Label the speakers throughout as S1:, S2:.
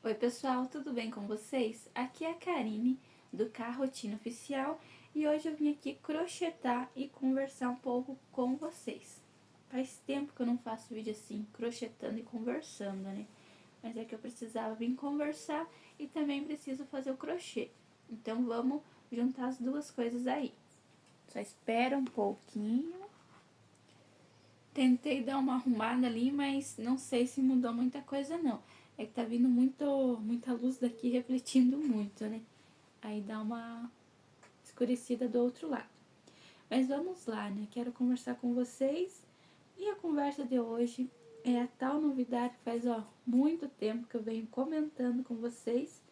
S1: Oi pessoal, tudo bem com vocês? Aqui é a Karine do Carrotina Oficial e hoje eu vim aqui crochetar e conversar um pouco com vocês. Faz tempo que eu não faço vídeo assim, crochetando e conversando, né? Mas é que eu precisava vir conversar e também preciso fazer o crochê. Então vamos juntar as duas coisas aí. Só espera um pouquinho. Tentei dar uma arrumada ali, mas não sei se mudou muita coisa não. É que tá vindo muita luz daqui refletindo muito, né? Aí dá uma escurecida do outro lado. Mas vamos lá, né? Quero conversar com vocês. E a conversa de hoje é a tal novidade que faz, muito tempo que eu venho comentando com vocês,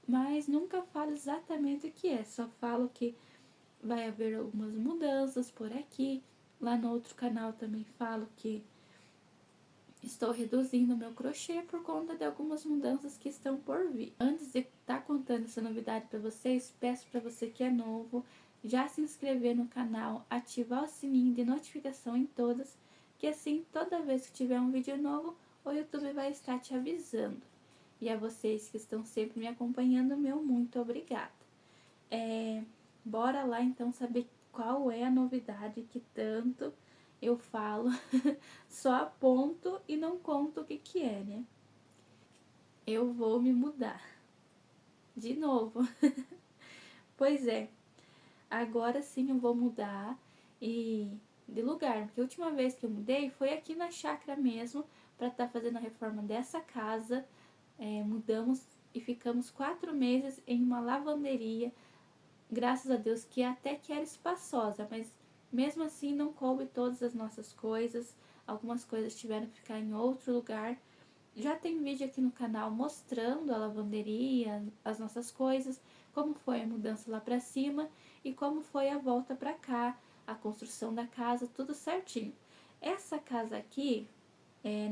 S1: mas nunca falo exatamente o que é. Só falo que vai haver algumas mudanças por aqui. Lá no outro canal também falo que estou reduzindo meu crochê por conta de algumas mudanças que estão por vir. Antes de estar contando essa novidade para vocês, peço para você que é novo, já se inscrever no canal, ativar o sininho de notificação em todas, que assim toda vez que tiver um vídeo novo, o YouTube vai estar te avisando. E a vocês que estão sempre me acompanhando, meu muito obrigada. Bora lá então saber qual é a novidade que tanto eu falo, só aponto e não conto o que é, né? Eu vou me mudar. De novo. Pois é, agora sim eu vou mudar e de lugar, porque a última vez que eu mudei foi aqui na chácara mesmo, para estar fazendo a reforma dessa casa. Mudamos e ficamos 4 meses em uma lavanderia, graças a Deus que até que era espaçosa, mas mesmo assim não coube todas as nossas coisas, algumas coisas tiveram que ficar em outro lugar. Já tem vídeo aqui no canal mostrando a lavanderia, as nossas coisas, como foi a mudança lá pra cima e como foi a volta pra cá, a construção da casa, tudo certinho. Essa casa aqui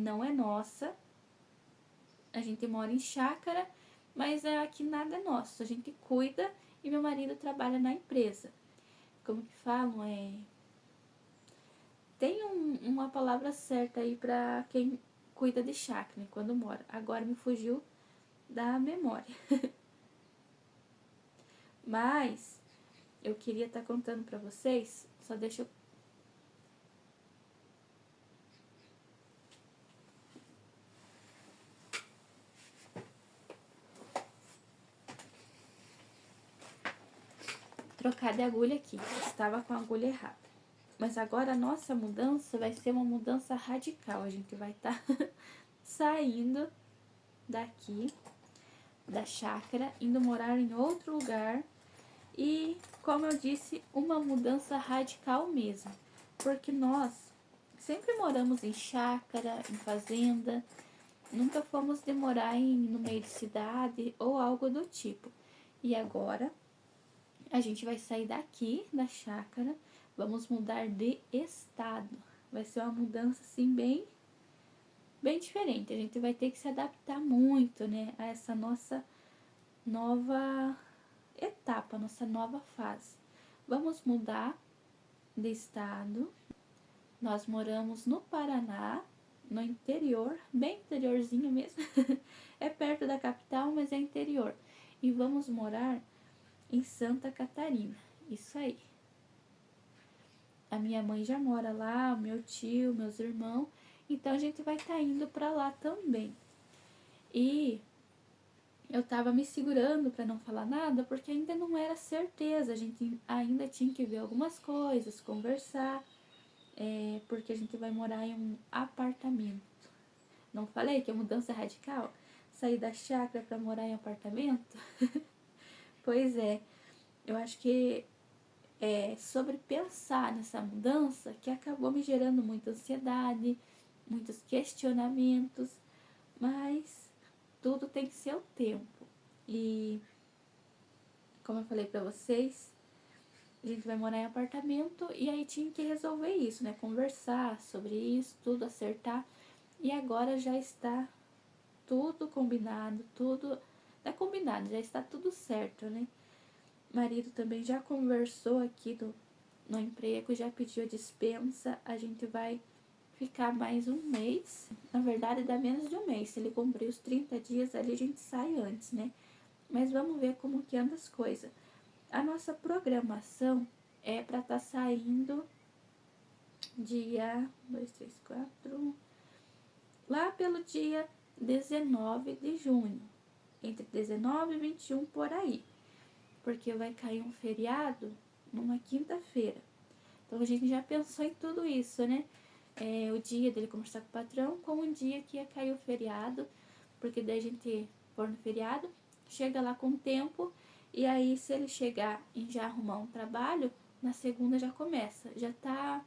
S1: não é nossa, a gente mora em chácara, mas aqui nada é nosso, a gente cuida e meu marido trabalha na empresa. Como que falam? Tem uma palavra certa aí pra quem cuida de chácara, né, quando mora. Agora me fugiu da memória. Mas eu queria estar contando pra vocês, só deixa eu trocar de agulha aqui. Estava com a agulha errada. Mas agora a nossa mudança vai ser uma mudança radical. A gente vai estar saindo daqui da chácara, indo morar em outro lugar. E, como eu disse, uma mudança radical mesmo. Porque nós sempre moramos em chácara, em fazenda, nunca fomos de morar no meio de cidade ou algo do tipo. E agora a gente vai sair daqui da chácara, vamos mudar de estado. Vai ser uma mudança assim bem diferente. A gente vai ter que se adaptar muito, né, a essa nossa nova etapa, nossa nova fase. Vamos mudar de estado. Nós moramos no Paraná, no interior, bem interiorzinho mesmo. É perto da capital, mas é interior. E vamos morar em Santa Catarina. Isso aí. A minha mãe já mora lá, o meu tio, meus irmãos. Então a gente vai estar indo para lá também. E eu tava me segurando para não falar nada, porque ainda não era certeza. A gente ainda tinha que ver algumas coisas, conversar. Porque a gente vai morar em um apartamento. Não falei que a mudança é radical? Sair da chácara para morar em apartamento? Pois é, eu acho que sobre pensar nessa mudança que acabou me gerando muita ansiedade, muitos questionamentos, mas tudo tem seu tempo. E como eu falei pra vocês, a gente vai morar em apartamento e aí tinha que resolver isso, né? Conversar sobre isso, tudo acertar. E agora já está tudo combinado, tudo é combinado, já está tudo certo, né? Marido também já conversou aqui no emprego, já pediu a dispensa, a gente vai ficar mais um mês. Na verdade, dá menos de um mês. Se ele cumprir os 30 dias, ali a gente sai antes, né? Mas vamos ver como que anda as coisas. A nossa programação é para estar saindo dia 2, 3, 4, lá pelo dia 19 de junho. Entre 19 e 21 por aí. Porque vai cair um feriado numa quinta-feira. Então a gente já pensou em tudo isso, né? O dia dele conversar com o patrão com o dia que ia cair o feriado, porque daí a gente for no feriado, chega lá com o tempo, e aí se ele chegar e já arrumar um trabalho, na segunda já começa. Já tá.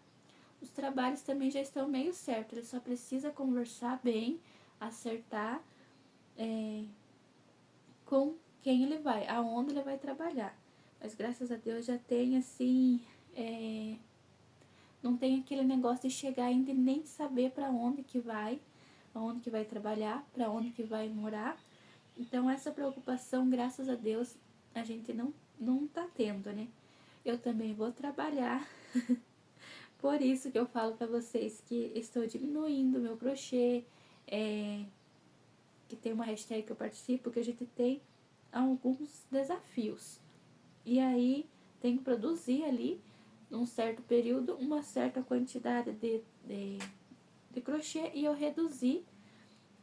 S1: Os trabalhos também já estão meio certos, ele só precisa conversar bem, acertar com quem ele vai, aonde ele vai trabalhar. Mas graças a Deus já tem assim. Não tem aquele negócio de chegar ainda e nem saber para onde que vai, aonde que vai trabalhar, para onde que vai morar. Então essa preocupação, graças a Deus, a gente não tá tendo, né? Eu também vou trabalhar. Por isso que eu falo para vocês que estou diminuindo meu crochê, que tem uma hashtag que eu participo, que a gente tem alguns desafios. E aí tem que produzir ali, num certo período, uma certa quantidade de crochê, e eu reduzi,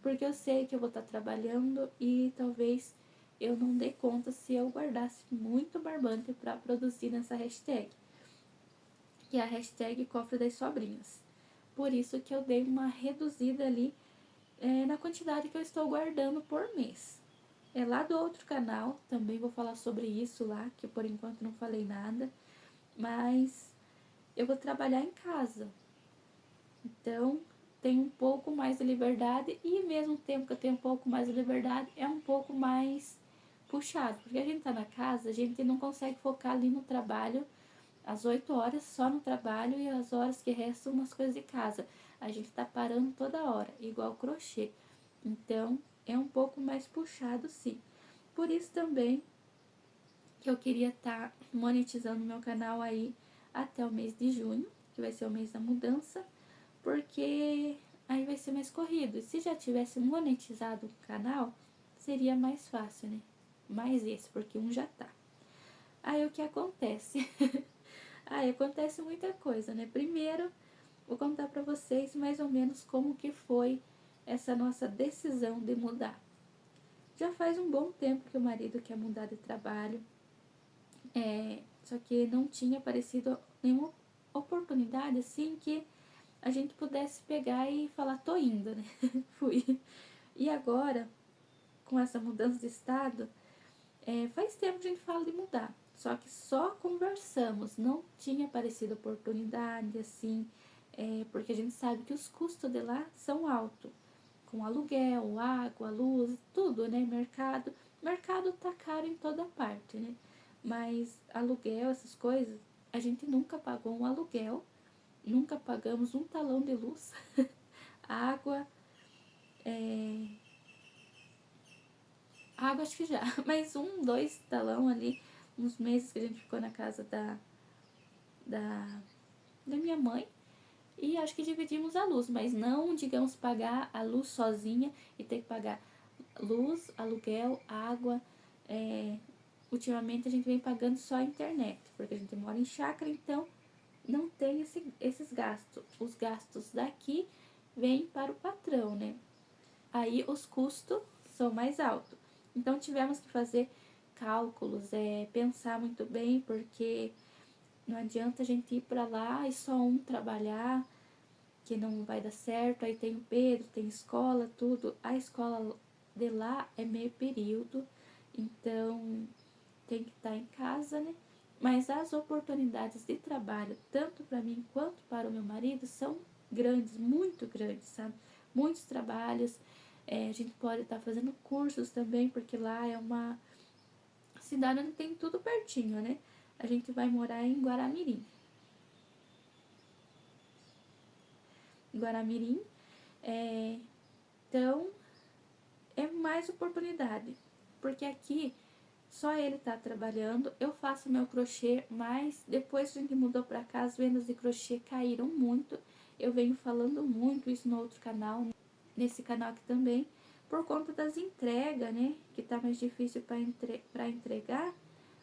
S1: porque eu sei que eu vou estar trabalhando e talvez eu não dê conta se eu guardasse muito barbante para produzir nessa hashtag, que é a hashtag Cofre das Sobrinhas. Por isso que eu dei uma reduzida ali na quantidade que eu estou guardando por mês. Lá do outro canal, também vou falar sobre isso lá, que por enquanto não falei nada, mas eu vou trabalhar em casa. Então, tenho um pouco mais de liberdade, e ao mesmo tempo que eu tenho um pouco mais de liberdade, é um pouco mais puxado, porque a gente tá na casa, a gente não consegue focar ali no trabalho às 8 horas só no trabalho, e as horas que restam nas coisas de casa. A gente tá parando toda hora, igual crochê. Então, é um pouco mais puxado, sim. Por isso também que eu queria estar monetizando meu canal aí até o mês de junho, que vai ser o mês da mudança, porque aí vai ser mais corrido. E se já tivesse monetizado o canal, seria mais fácil, né? Mais esse, porque um já tá. Aí o que acontece? Acontece muita coisa, né? Primeiro, vou contar pra vocês mais ou menos como que foi essa nossa decisão de mudar. Já faz um bom tempo que o marido quer mudar de trabalho, só que não tinha aparecido nenhuma oportunidade assim que a gente pudesse pegar e falar, tô indo, né? Fui. E agora, com essa mudança de estado, faz tempo que a gente fala de mudar. Só que só conversamos, não tinha aparecido oportunidade, assim, porque a gente sabe que os custos de lá são altos. Com aluguel, água, luz, tudo, né? Mercado. Mercado tá caro em toda parte, né? Mas aluguel, essas coisas, a gente nunca pagou um aluguel, nunca pagamos um talão de luz, água, água acho que já, mas 2 talão ali, uns meses que a gente ficou na casa da minha mãe, e acho que dividimos a luz, mas não, digamos, pagar a luz sozinha e ter que pagar luz, aluguel, água. Ultimamente a gente vem pagando só a internet, porque a gente mora em chácara, então não tem esses gastos. Os gastos daqui vêm para o patrão, né? Aí os custos são mais altos. Então tivemos que fazer cálculos, pensar muito bem, porque não adianta a gente ir para lá e só um trabalhar, que não vai dar certo. Aí tem o Pedro, tem escola, tudo. A escola de lá é meio período, então tem que estar em casa, né? Mas as oportunidades de trabalho, tanto para mim quanto para o meu marido, são grandes, muito grandes, sabe? Muitos trabalhos. A gente pode estar fazendo cursos também, porque lá é uma cidade onde tem tudo pertinho, né? A gente vai morar em Guaramirim. Guaramirim, então é mais oportunidade, porque aqui só ele tá trabalhando, eu faço meu crochê, mas depois que a gente mudou para cá, as vendas de crochê caíram muito. Eu venho falando muito isso no outro canal, nesse canal aqui também, por conta das entregas, né? Que tá mais difícil para entregar.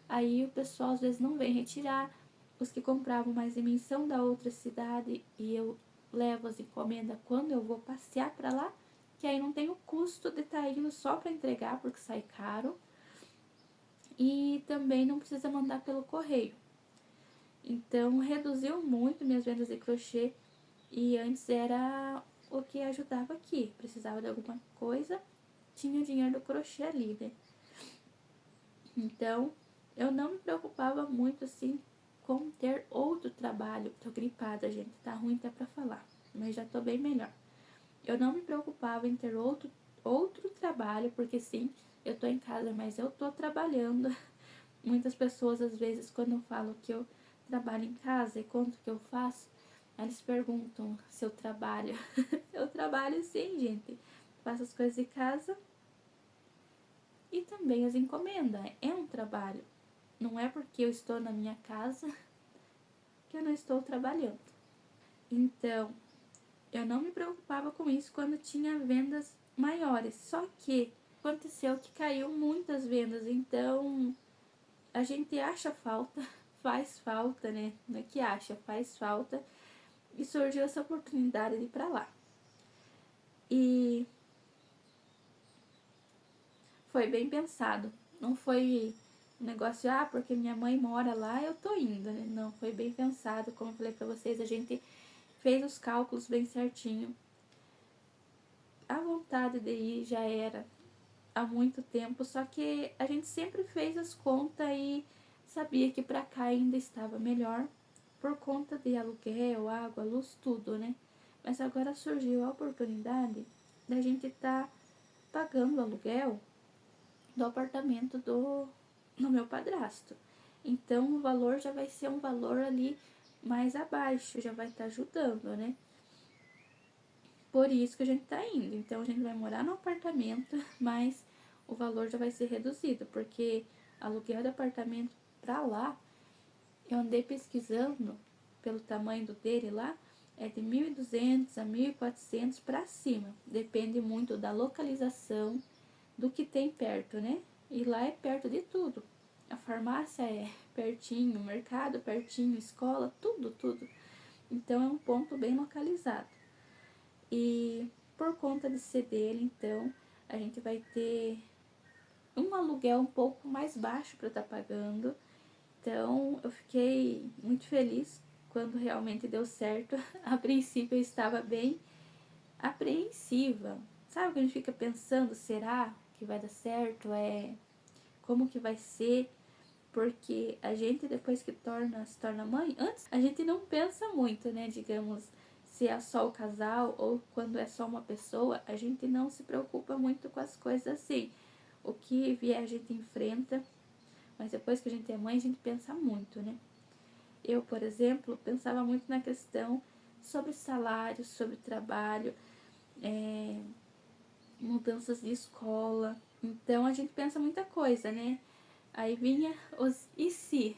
S1: Aí o pessoal às vezes não vem retirar. Os que compravam mais em mim são da outra cidade e eu levo as encomendas quando eu vou passear para lá, que aí não tem o custo de estar indo só para entregar, porque sai caro. E também não precisa mandar pelo correio. Então reduziu muito minhas vendas de crochê. E antes era o que ajudava aqui. Precisava de alguma coisa, tinha o dinheiro do crochê ali, né? Então eu não me preocupava muito assim com ter outro trabalho. Tô gripada, gente, tá ruim até pra falar, mas já tô bem melhor. Eu não me preocupava em ter outro trabalho, porque sim, eu tô em casa, mas eu tô trabalhando. Muitas pessoas, às vezes, quando eu falo que eu trabalho em casa e conto o que eu faço, eles perguntam se eu trabalho. Eu trabalho sim, gente. Faço as coisas de casa e também as encomendas. É um trabalho. Não é porque eu estou na minha casa que eu não estou trabalhando. Então, eu não me preocupava com isso quando tinha vendas maiores. Só que aconteceu que caiu muitas vendas. Então, a gente acha falta, faz falta, né? Não é que acha, faz falta. E surgiu essa oportunidade de ir pra lá. E foi bem pensado. Não foi um negócio, porque minha mãe mora lá, eu tô indo, né? Não, foi bem pensado. Como eu falei pra vocês, a gente fez os cálculos bem certinho. A vontade de ir já era há muito tempo, só que a gente sempre fez as contas e sabia que pra cá ainda estava melhor por conta de aluguel, água, luz, tudo, né? Mas agora surgiu a oportunidade da gente estar pagando o aluguel do apartamento do meu padrasto. Então o valor já vai ser um valor ali mais abaixo, já vai estar ajudando, né? Por isso que a gente tá indo. Então a gente vai morar no apartamento, mas o valor já vai ser reduzido, porque aluguel de apartamento pra lá, eu andei pesquisando pelo tamanho do dele lá, é de 1.200 a 1.400 para cima. Depende muito da localização, do que tem perto, né? E lá é perto de tudo. A farmácia é pertinho, o mercado pertinho, escola, tudo, tudo. Então é um ponto bem localizado. E por conta de ser dele, então, a gente vai ter um aluguel um pouco mais baixo para estar pagando. Então eu fiquei muito feliz quando realmente deu certo. A princípio eu estava bem apreensiva. Sabe quando a gente fica pensando, será que vai dar certo? Como que vai ser? Porque a gente depois que se torna mãe, antes a gente não pensa muito, né? Digamos, se é só o casal ou quando é só uma pessoa, a gente não se preocupa muito com as coisas assim. O que vier a gente enfrenta, mas depois que a gente é mãe, a gente pensa muito, né? Eu, por exemplo, pensava muito na questão sobre salário, sobre trabalho, mudanças de escola. Então a gente pensa muita coisa, né? Aí vinha os e se?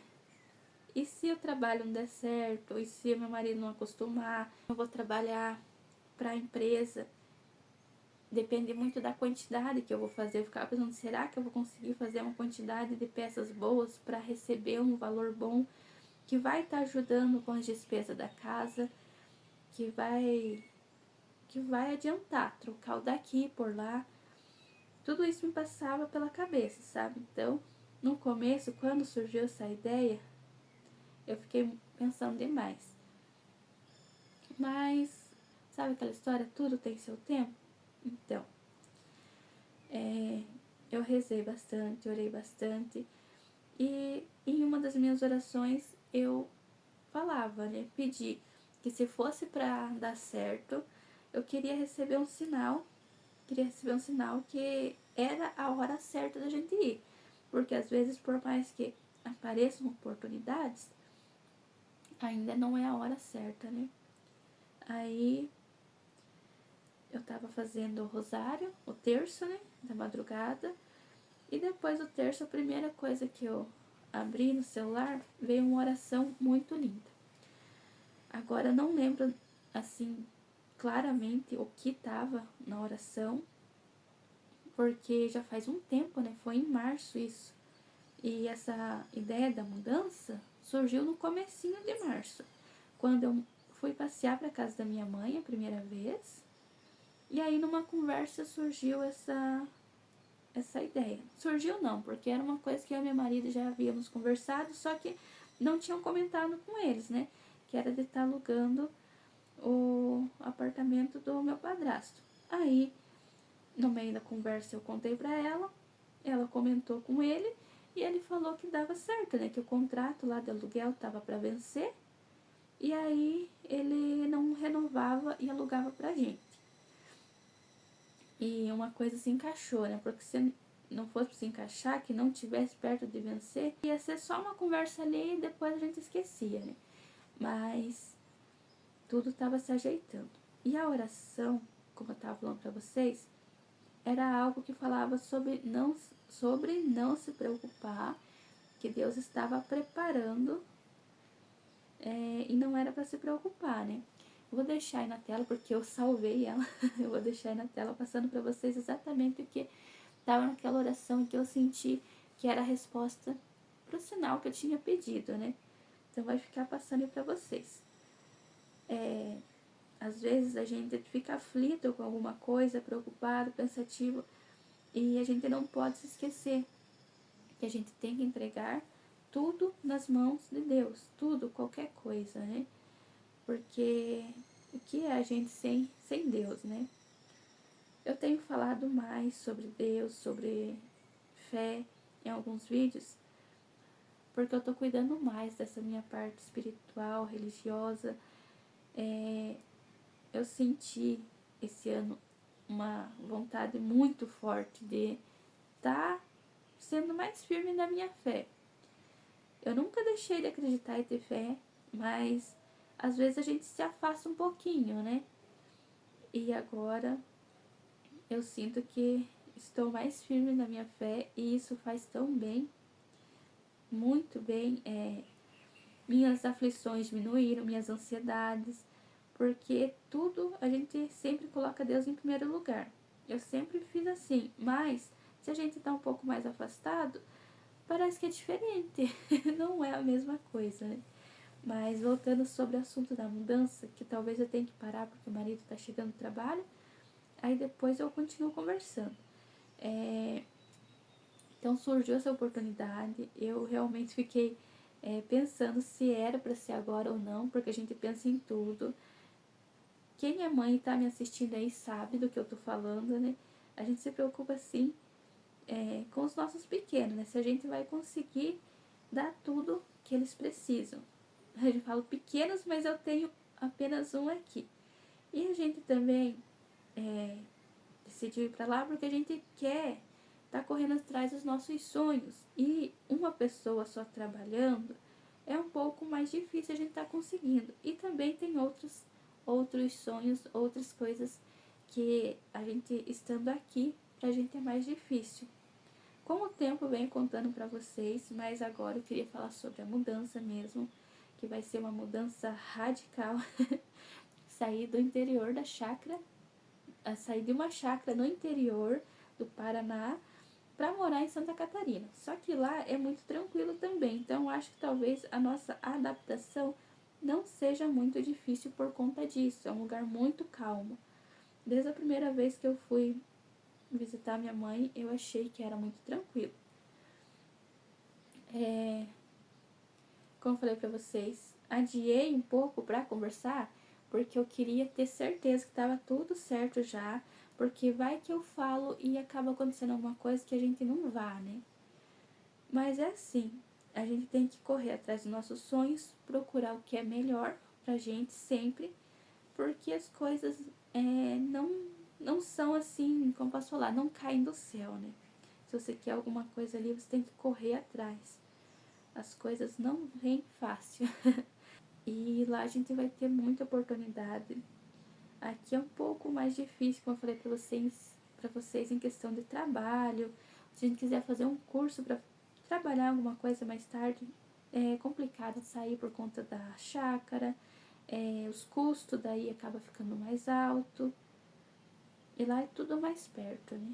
S1: E se o trabalho não der certo? E se meu marido não acostumar? Eu vou trabalhar para a empresa. Depende muito da quantidade que eu vou fazer. Eu ficava pensando, será que eu vou conseguir fazer uma quantidade de peças boas para receber um valor bom que vai estar ajudando com as despesas da casa, que vai adiantar, trocar o daqui por lá. Tudo isso me passava pela cabeça, sabe? Então, no começo, quando surgiu essa ideia, eu fiquei pensando demais. Mas, sabe aquela história? Tudo tem seu tempo? Então, eu rezei bastante, orei bastante. E em uma das minhas orações, eu falava, né? Pedi que se fosse para dar certo, eu queria receber um sinal. Queria receber um sinal que era a hora certa da gente ir. Porque às vezes, por mais que apareçam oportunidades, ainda não é a hora certa, né? Aí eu tava fazendo o rosário, o terço, né? Da madrugada. E depois do terço, a primeira coisa que eu abri no celular veio uma oração muito linda. Agora eu não lembro assim, claramente o que estava na oração, porque já faz um tempo, né? Foi em março isso. E essa ideia da mudança surgiu no comecinho de março, quando eu fui passear para casa da minha mãe a primeira vez. E aí numa conversa surgiu essa ideia. Surgiu não, porque era uma coisa que eu e meu marido já havíamos conversado, só que não tinham comentado com eles, né? Que era de estar alugando o apartamento do meu padrasto. Aí, no meio da conversa, eu contei pra ela comentou com ele e ele falou que dava certo, né? Que o contrato lá de aluguel tava para vencer e aí ele não renovava e alugava pra gente. E uma coisa se encaixou, né? Porque se não fosse se encaixar, que não tivesse perto de vencer, ia ser só uma conversa ali e depois a gente esquecia, né? Mas tudo estava se ajeitando. E a oração, como eu estava falando para vocês, era algo que falava sobre não se preocupar, que Deus estava preparando e não era para se preocupar, né? Eu vou deixar aí na tela, porque eu salvei ela, eu vou deixar aí na tela passando para vocês exatamente o que estava naquela oração que eu senti que era a resposta para o sinal que eu tinha pedido, né? Então vai ficar passando aí para vocês. Às vezes a gente fica aflito com alguma coisa, preocupado, pensativo, e a gente não pode se esquecer que a gente tem que entregar tudo nas mãos de Deus, tudo, qualquer coisa, né? Porque o que é a gente sem Deus, né? Eu tenho falado mais sobre Deus, sobre fé em alguns vídeos, porque eu tô cuidando mais dessa minha parte espiritual, religiosa. Eu senti esse ano uma vontade muito forte de estar sendo mais firme na minha fé. Eu nunca deixei de acreditar e ter fé, mas às vezes a gente se afasta um pouquinho, né? E agora eu sinto que estou mais firme na minha fé e isso faz tão bem, muito bem. Minhas aflições diminuíram, minhas ansiedades, porque tudo a gente sempre coloca Deus em primeiro lugar. Eu sempre fiz assim, mas se a gente está um pouco mais afastado, parece que é diferente, não é a mesma coisa, né? Mas voltando sobre o assunto da mudança, que talvez eu tenha que parar porque o marido está chegando do trabalho, aí depois eu continuo conversando. Então surgiu essa oportunidade, eu realmente fiquei pensando se era para ser agora ou não, porque a gente pensa em tudo. Quem é mãe e tá me assistindo aí sabe do que eu tô falando, né? A gente se preocupa assim com os nossos pequenos, né? Se a gente vai conseguir dar tudo que eles precisam. Eu falo pequenos, mas eu tenho apenas um aqui. E a gente também decidiu ir para lá porque a gente quer estar correndo atrás dos nossos sonhos. E uma pessoa só trabalhando é um pouco mais difícil a gente estar conseguindo. E também tem outros sonhos, outras coisas que a gente estando aqui, pra gente é mais difícil. Com o tempo eu venho contando para vocês, mas agora eu queria falar sobre a mudança mesmo, que vai ser uma mudança radical. Sair do interior da chácara, sair de uma chácara no interior do Paraná para morar em Santa Catarina. Só que lá é muito tranquilo também, então acho que talvez a nossa adaptação não seja muito difícil por conta disso. É um lugar muito calmo. Desde a primeira vez que eu fui visitar minha mãe, eu achei que era muito tranquilo. Como eu falei para vocês, adiei um pouco para conversar, porque eu queria ter certeza que estava tudo certo já, porque vai que eu falo e acaba acontecendo alguma coisa que a gente não vá, né? Mas é assim, a gente tem que correr atrás dos nossos sonhos, procurar o que é melhor pra gente sempre, porque as coisas não são assim, como posso falar, não caem do céu, né? Se você quer alguma coisa ali, você tem que correr atrás. As coisas não vêm fácil. E lá a gente vai ter muita oportunidade. Aqui é um pouco mais difícil, como eu falei para vocês em questão de trabalho. Se a gente quiser fazer um curso para trabalhar alguma coisa mais tarde, é complicado sair por conta da chácara. os custos daí acaba ficando mais alto. E lá é tudo mais perto, né?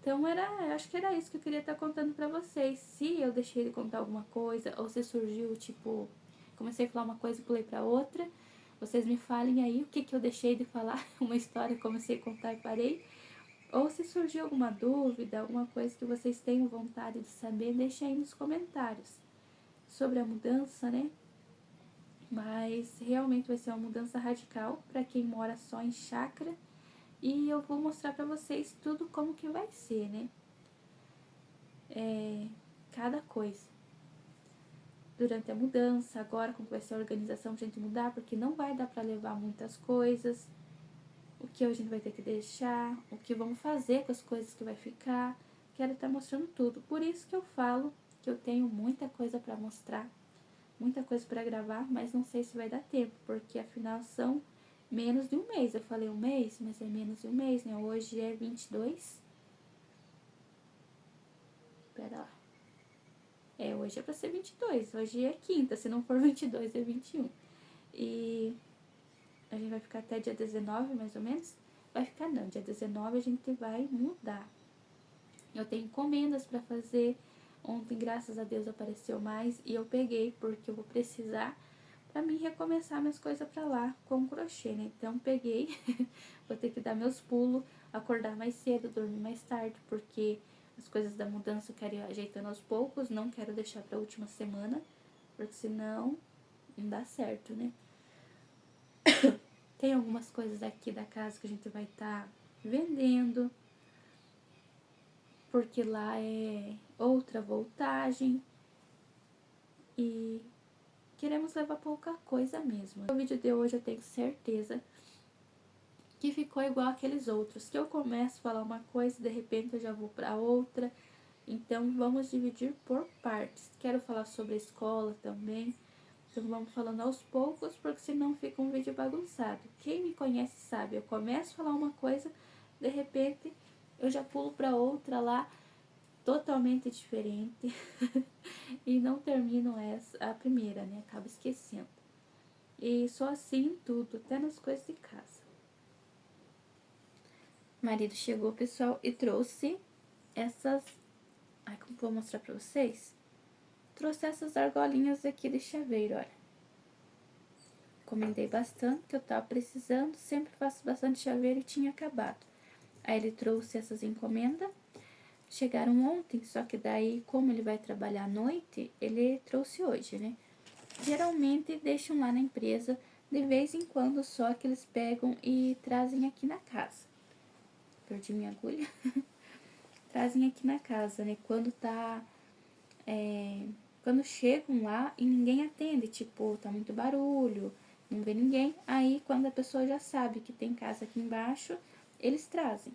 S1: Então eu acho que era isso que eu queria estar contando pra vocês. Se eu deixei de contar alguma coisa, ou se surgiu, tipo, comecei a falar uma coisa e pulei pra outra, vocês me falem aí o que eu deixei de falar, uma história, comecei a contar e parei. Ou se surgiu alguma dúvida, alguma coisa que vocês tenham vontade de saber, deixem aí nos comentários. Sobre a mudança, né? Mas realmente vai ser uma mudança radical para quem mora só em chácara. E eu vou mostrar para vocês tudo como que vai ser, né? Cada coisa. Durante a mudança, agora como vai ser a organização pra gente mudar, porque não vai dar para levar muitas coisas. O que a gente vai ter que deixar, o que vamos fazer com as coisas que vai ficar. Quero estar mostrando tudo. Por isso que eu falo que eu tenho muita coisa para mostrar, muita coisa para gravar, mas não sei se vai dar tempo, porque afinal são menos de um mês. Eu falei um mês, mas é menos de um mês, né? Hoje é 22. Pera lá. Hoje é pra ser 22. Hoje é quinta, se não for 22 é 21. E a gente vai ficar até dia 19, mais ou menos. Vai ficar não, dia 19 a gente vai mudar. Eu tenho encomendas para fazer. Ontem, graças a Deus, apareceu mais e eu peguei porque eu vou precisar para mim recomeçar minhas coisas para lá com crochê, né? Então peguei, vou ter que dar meus pulos, acordar mais cedo, dormir mais tarde, porque as coisas da mudança eu quero ir ajeitando aos poucos, não quero deixar para a última semana, porque senão não dá certo, né? Tem algumas coisas aqui da casa que a gente vai estar vendendo, porque lá é outra voltagem e queremos levar pouca coisa mesmo. O vídeo de hoje eu tenho certeza que ficou igual aqueles outros, que eu começo a falar uma coisa e de repente eu já vou para outra. Então vamos dividir por partes. Quero falar sobre a escola também. Então vamos falando aos poucos, porque senão fica um vídeo bagunçado. Quem me conhece sabe, eu começo a falar uma coisa, de repente eu já pulo para outra lá, totalmente diferente. E não termino a primeira, né? Acabo esquecendo. E sou assim em tudo, até nas coisas de casa. O marido chegou, pessoal, e trouxe essas... Ai, como vou mostrar pra vocês? Trouxe essas argolinhas aqui de chaveiro, olha. Encomendei bastante, que eu tava precisando. Sempre faço bastante chaveiro e tinha acabado. Aí ele trouxe essas encomendas. Chegaram ontem, só que daí, como ele vai trabalhar à noite, ele trouxe hoje, né? Geralmente deixam lá na empresa, de vez em quando só que eles pegam e trazem aqui na casa. Perdi minha agulha. Trazem aqui na casa, né? Quando chegam lá e ninguém atende, tipo, tá muito barulho, não vê ninguém. Aí, quando a pessoa já sabe que tem casa aqui embaixo, eles trazem.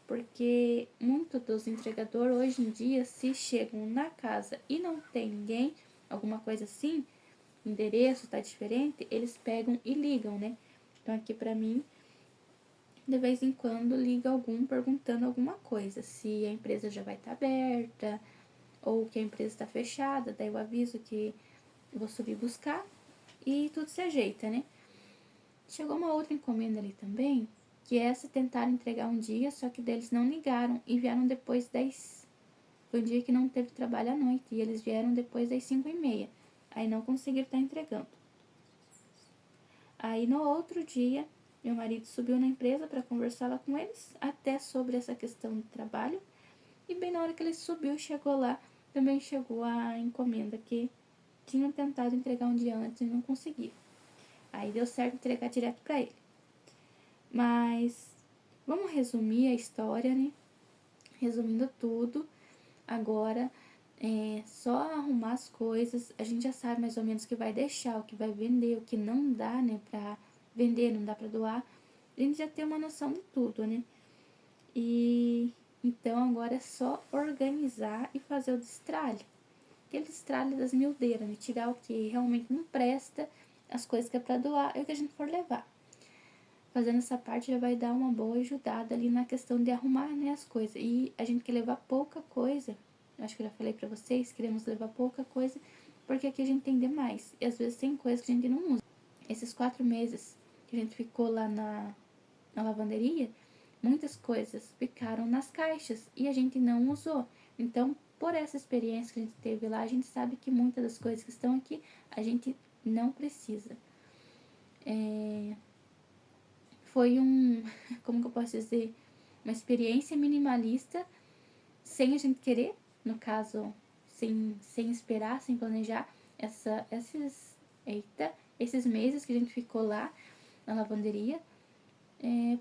S1: Porque muitos dos entregadores hoje em dia, se chegam na casa e não tem ninguém, alguma coisa assim, o endereço tá diferente, eles pegam e ligam, né? Então aqui pra mim, de vez em quando liga algum perguntando alguma coisa, se a empresa já vai estar aberta ou que a empresa está fechada, daí eu aviso que eu vou subir buscar e tudo se ajeita, né? Chegou uma outra encomenda ali também, que essa tentaram entregar um dia, só que deles não ligaram e vieram depois das... Foi um dia que não teve trabalho à noite e eles vieram depois das 5h30. Aí não conseguiram estar entregando. Aí no outro dia, meu marido subiu na empresa para conversar lá com eles, até sobre essa questão do trabalho. E bem na hora que ele subiu, chegou lá, também chegou a encomenda que tinham tentado entregar um dia antes e não conseguiram. Aí deu certo entregar direto para ele. Mas vamos resumir a história, né? Resumindo tudo, agora é só arrumar as coisas. A gente já sabe mais ou menos o que vai deixar, o que vai vender, o que não dá, né, pra vender, não dá pra doar. A gente já tem uma noção de tudo, né? E então agora é só organizar e fazer o destralhe. Aquele destralhe das miudeiras, né? Tirar o que realmente não presta, as coisas que é pra doar e o que a gente for levar. Fazendo essa parte já vai dar uma boa ajudada ali na questão de arrumar, né, as coisas. E a gente quer levar pouca coisa, acho que eu já falei pra vocês, queremos levar pouca coisa, porque aqui a gente tem demais. E às vezes tem coisa que a gente não usa. Esses 4 meses que a gente ficou lá na lavanderia, muitas coisas ficaram nas caixas e a gente não usou. Então, por essa experiência que a gente teve lá, a gente sabe que muitas das coisas que estão aqui a gente não precisa. Foi como que eu posso dizer, uma experiência minimalista sem a gente querer, no caso, sem esperar, sem planejar, esses meses que a gente ficou lá na lavanderia,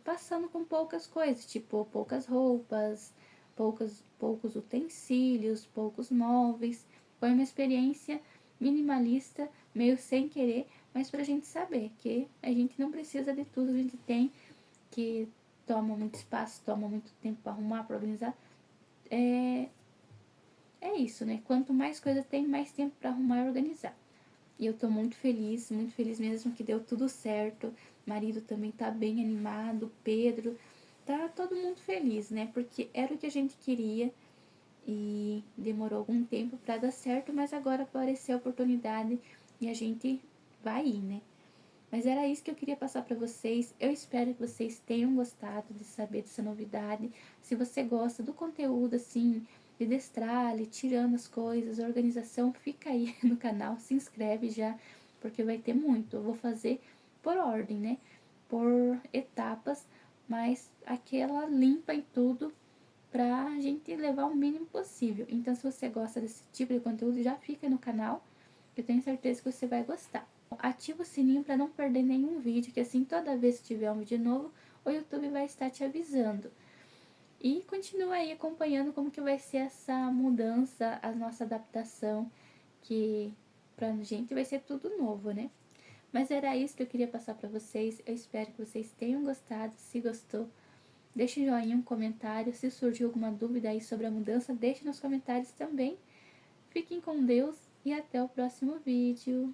S1: passando com poucas coisas, tipo poucas roupas, poucos utensílios, poucos móveis. Foi uma experiência minimalista, meio sem querer, mas pra gente saber que a gente não precisa de tudo que a gente tem, que toma muito espaço, toma muito tempo para arrumar, para organizar. É isso, né? Quanto mais coisa tem, mais tempo para arrumar e organizar. E eu tô muito feliz mesmo que deu tudo certo. Marido também tá bem animado, Pedro, tá todo mundo feliz, né? Porque era o que a gente queria e demorou algum tempo para dar certo, mas agora apareceu a oportunidade e a gente vai ir, né? Mas era isso que eu queria passar para vocês. Eu espero que vocês tenham gostado de saber dessa novidade. Se você gosta do conteúdo, assim, de destralhe, tirando as coisas, organização, fica aí no canal, se inscreve já, porque vai ter muito. Eu vou fazer por ordem, né? Por etapas, mas aquela limpa em tudo pra gente levar o mínimo possível. Então, se você gosta desse tipo de conteúdo, já fica no canal, que eu tenho certeza que você vai gostar. Ativa o sininho para não perder nenhum vídeo, que assim toda vez que tiver um vídeo novo, o YouTube vai estar te avisando. E continua aí acompanhando como que vai ser essa mudança, a nossa adaptação, que pra gente vai ser tudo novo, né? Mas era isso que eu queria passar para vocês. Eu espero que vocês tenham gostado. Se gostou, deixe um joinha, um comentário. Se surgiu alguma dúvida aí sobre a mudança, deixe nos comentários também. Fiquem com Deus e até o próximo vídeo.